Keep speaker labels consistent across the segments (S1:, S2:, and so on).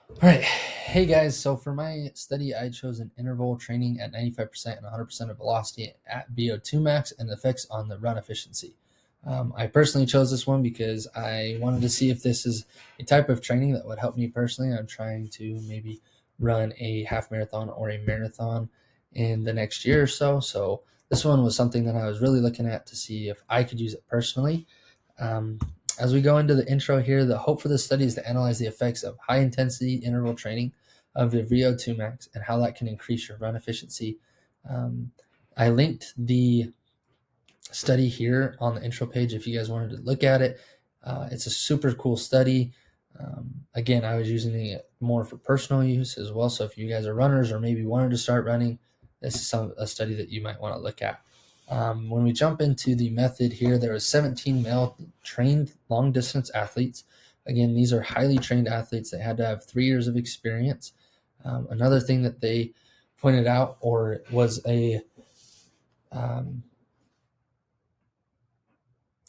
S1: All right. Hey guys, so for my study, I chose an interval training at 95% and 100% of velocity at VO2 max and effects on the run efficiency. I personally chose this one because I wanted to see if this is a type of training that would help me personally. I'm trying to maybe run a half marathon or a marathon in the next year or so. So this one was something that I was really looking at to see if I could use it personally. Um, as we go into the intro here, the hope for this study is to analyze the effects of high intensity interval training of the VO2 max and how that can increase your run efficiency. Um, I linked the study here on the intro page if you guys wanted to look at it. It's a super cool study. Again, I was using it more for personal use as well. So if you guys are runners or maybe wanted to start running, this is a study that you might want to look at. When we jump into the method here, there was 17 male trained long distance athletes. Again, these are highly trained athletes that had to have 3 years of experience. Another thing that they pointed out or was a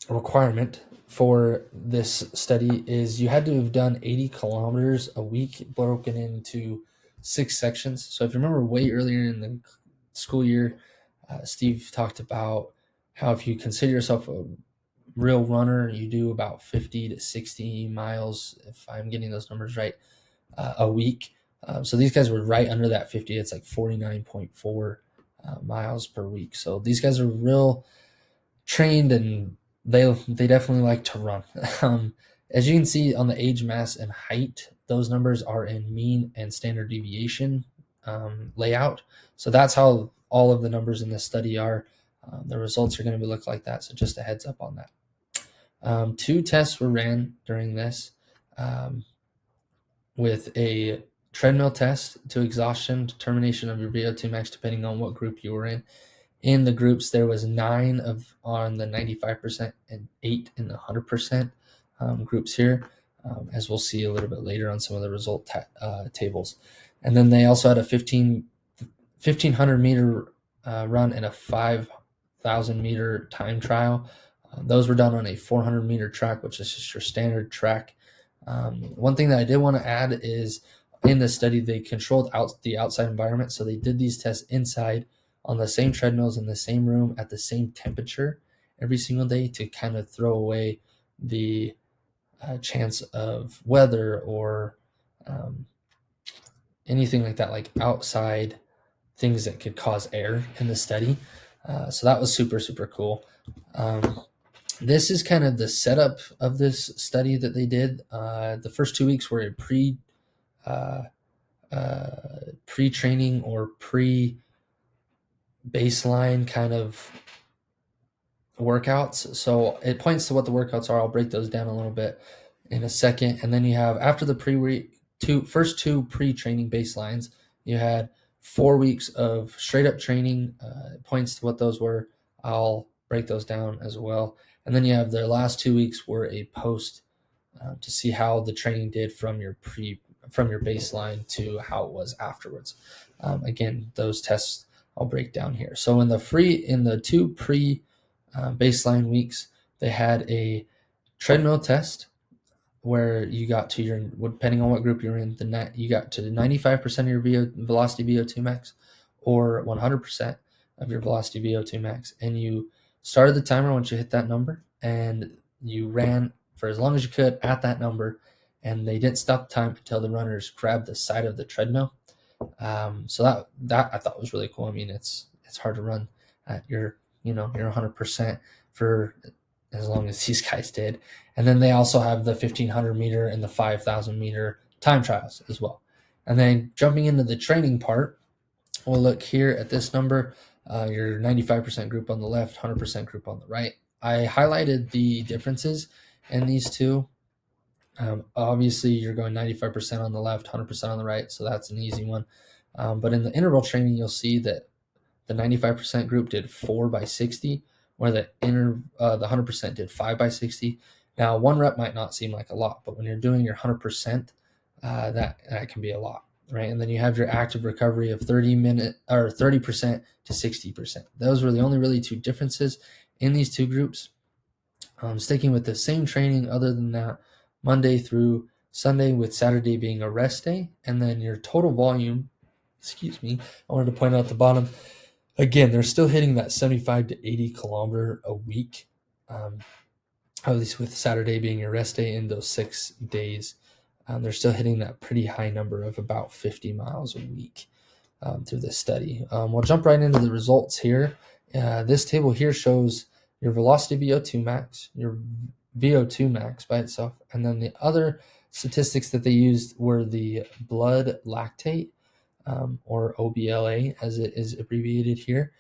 S1: requirement for this study is you had to have done 80 kilometers a week broken into 6 sections. So if you remember way earlier in the school year, Steve talked about how if you consider yourself a real runner, you do about 50 to 60 miles, if I'm getting those numbers right, a week. So these guys were right under that 50. It's like 49.4 miles per week. So these guys are real trained and they definitely like to run. As you can see on the age, mass, and height, those numbers are in mean and standard deviation layout. So that's how all of the numbers in this study are. The results are going to look like that. So just a heads up on that. 2 tests were ran during this um, with a treadmill test to exhaustion, determination of your VO2 max, depending on what group you were in. In the groups, there was 9 of on the 95% and 8 in the 100% groups here, as we'll see a little bit later on some of the result tables. And then they also had a 1,500 meter run and a 5,000 meter time trial. Those were done on a 400 meter track, which is just your standard track. One thing that I did want to add is in this study, they controlled out the outside environment. So they did these tests inside on the same treadmills in the same room at the same temperature every single day to kind of throw away the chance of weather or um, anything like that, like outside things that could cause error in the study. So that was super, super cool. This is kind of the setup of this study that they did. The first 2 weeks were a uh, pre-training or pre-baseline kind of workouts. So it points to what the workouts are. I'll break those down a little bit in a second. And then you have after the first two pre-training baselines, you had 4 weeks of straight up training. It points to what those were. I'll break those down as well. And then you have the last 2 weeks were a post to see how the training did from your baseline to how it was afterwards. Again, those tests I'll break down here. So in the two pre baseline weeks, they had a treadmill test where you got to your, depending on what group you're in, you got to 95% of your velocity VO2 max or 100% of your velocity VO2 max. And you started the timer once you hit that number and you ran for as long as you could at that number. And they didn't stop the time until the runners grabbed the side of the treadmill. So that I thought was really cool. I mean, it's hard to run at your 100% for as long as these guys did. And then they also have the 1,500 meter and the 5,000 meter time trials as well. And then jumping into the training part, we'll look here at this number, your 95% group on the left, 100% group on the right. I highlighted the differences in these two. Obviously, you're going 95% on the left, 100% on the right, so that's an easy one. But in the interval training, you'll see that the 95% group did 4 by 60, where the 100% did 5 by 60. Now, one rep might not seem like a lot, but when you're doing your 100%, that can be a lot, right? And then you have your active recovery of 30% to 60%. Those were the only really two differences in these two groups. Sticking with the same training, other than that, Monday through Sunday with Saturday being a rest day, and then your total volume, I wanted to point out at the bottom, again, they're still hitting that 75 to 80 kilometer a week, at least with Saturday being your rest day in those 6 days. They're still hitting that pretty high number of about 50 miles a week through this study. We'll jump right into the results here. This table here shows your velocity VO2 max, your VO2 max by itself, and then the other statistics that they used were the blood lactate, or OBLA as it is abbreviated here.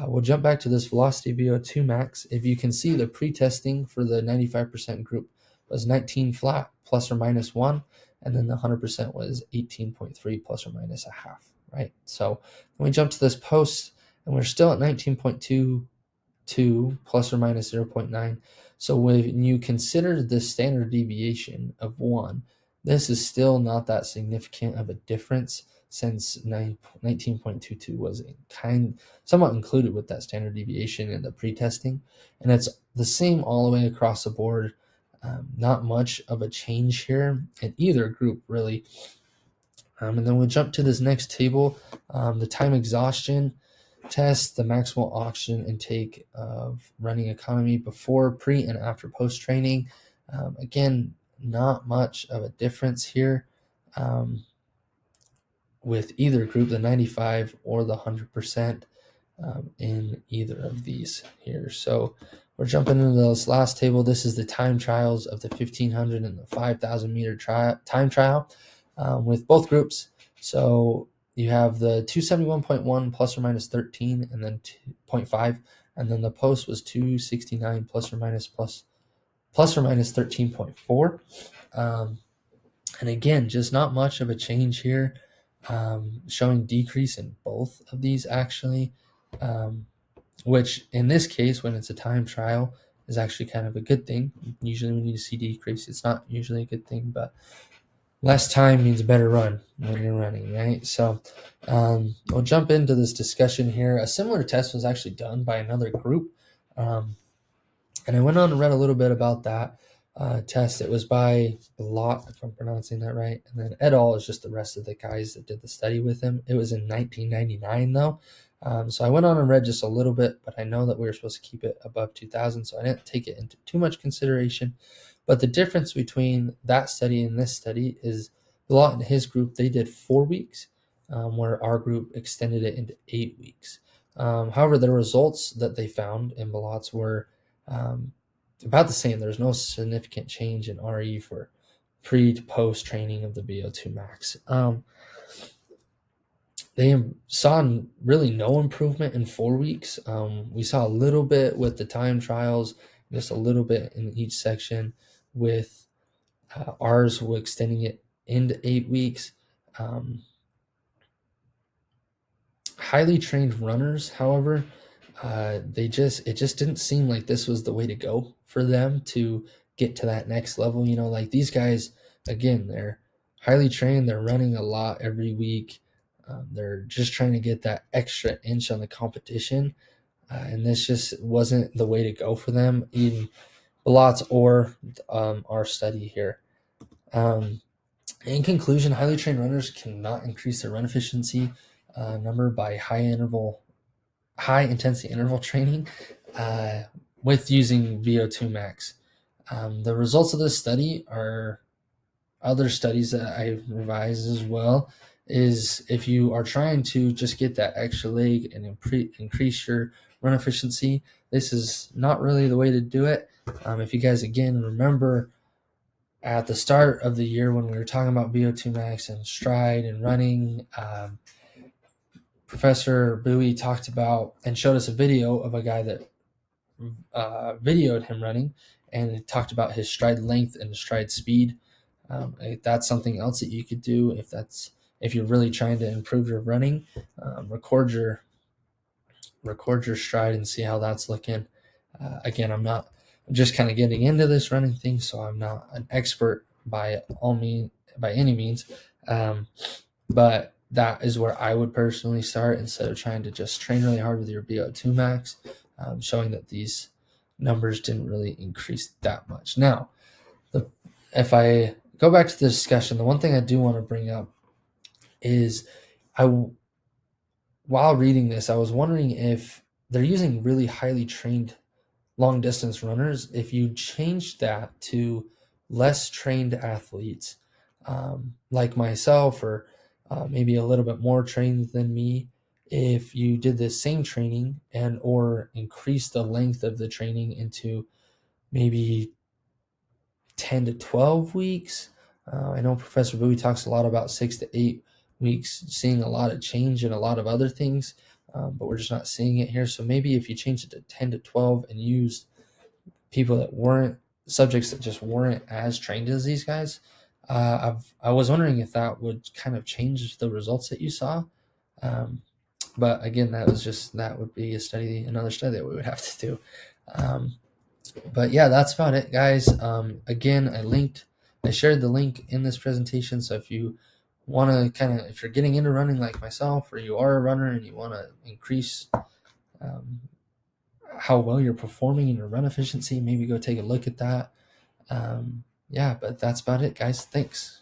S1: We'll jump back to this velocity VO2 max. If you can see, the pre-testing for the 95% group was 19 flat plus or minus 1, and then the 100% was 18.3 plus or minus a half, right? So when we jump to this post, and we're still at 19.22 plus or minus 0.9. So when you consider the standard deviation of 1, this is still not that significant of a difference, since 19.22 was somewhat included with that standard deviation in the pre-testing, and it's the same all the way across the board. Not much of a change here in either group, really. And then we'll jump to this next table, the time exhaustion test, the maximal oxygen intake of running economy before, pre, and after post-training. Again, not much of a difference here with either group, the 95 or the 100%, in either of these here. So we're jumping into this last table. This is the time trials of the 1500 and the 5,000 meter time trial with both groups. So you have the 271.1 plus or minus 13, and then 0.5, and then the post was 269 plus or minus 13.4. And again, just not much of a change here, showing decrease in both of these actually, which in this case, when it's a time trial, is actually kind of a good thing. Usually when you see decrease, it's not usually a good thing, but less time means a better run when you're running, right? So we'll jump into this discussion here. A similar test was actually done by another group, and I went on and read a little bit about that test. It was by Blot, if I'm pronouncing that right, and then et al. Is just the rest of the guys that did the study with him. It was in 1999, though. So I went on and read just a little bit, but I know that we were supposed to keep it above 2,000, so I didn't take it into too much consideration. But the difference between that study and this study is Blot and his group, they did 4 weeks, where our group extended it into 8 weeks. However, the results that they found in Blot's were about the same. There's no significant change in RE for pre to post training of the VO2 max. They saw really no improvement in 4 weeks. We saw a little bit with the time trials, just a little bit in each section, with ours extending it into 8 weeks. Highly trained runners, however, it just didn't seem like this was the way to go for them to get to that next level. Like these guys, again, they're highly trained. They're running a lot every week. They're just trying to get that extra inch on the competition. And this just wasn't the way to go for them in Balot's or our study here. In conclusion, highly trained runners cannot increase their run efficiency number by high intensity interval training with using VO2 max. The results of this study are other studies that I revised as well. Is if you are trying to just get that extra leg and increase your run efficiency, this is not really the way to do it. If you guys again remember at the start of the year when we were talking about VO2 max and stride and running, Professor Bowie talked about and showed us a video of a guy that videoed him running, and it talked about his stride length and stride speed. That's something else that you could do if you're really trying to improve your running. Record your stride and see how that's looking. Again, I'm just kind of getting into this running thing, so I'm not an expert by any means. But that is where I would personally start instead of trying to just train really hard with your VO2 max, showing that these numbers didn't really increase that much. Now, if I go back to the discussion. The one thing I do want to bring up is I while reading this, I was wondering if they're using really highly trained long distance runners. If you change that to less trained athletes, like myself, or maybe a little bit more trained than me, if you did the same training and or increase the length of the training into maybe 10 to 12 weeks. I know Professor Bowie talks a lot about 6 to 8 weeks, seeing a lot of change in a lot of other things, but we're just not seeing it here. So maybe if you change it to 10 to 12 and used people that weren't subjects that just weren't as trained as these guys, I was wondering if that would kind of change the results that you saw. But again, that would be another study that we would have to do. But yeah, that's about it, guys. Again, I shared the link in this presentation. So if you want to if you're getting into running like myself, or you are a runner and you want to increase how well you're performing in your run efficiency, maybe go take a look at that. Yeah, but that's about it, guys. Thanks.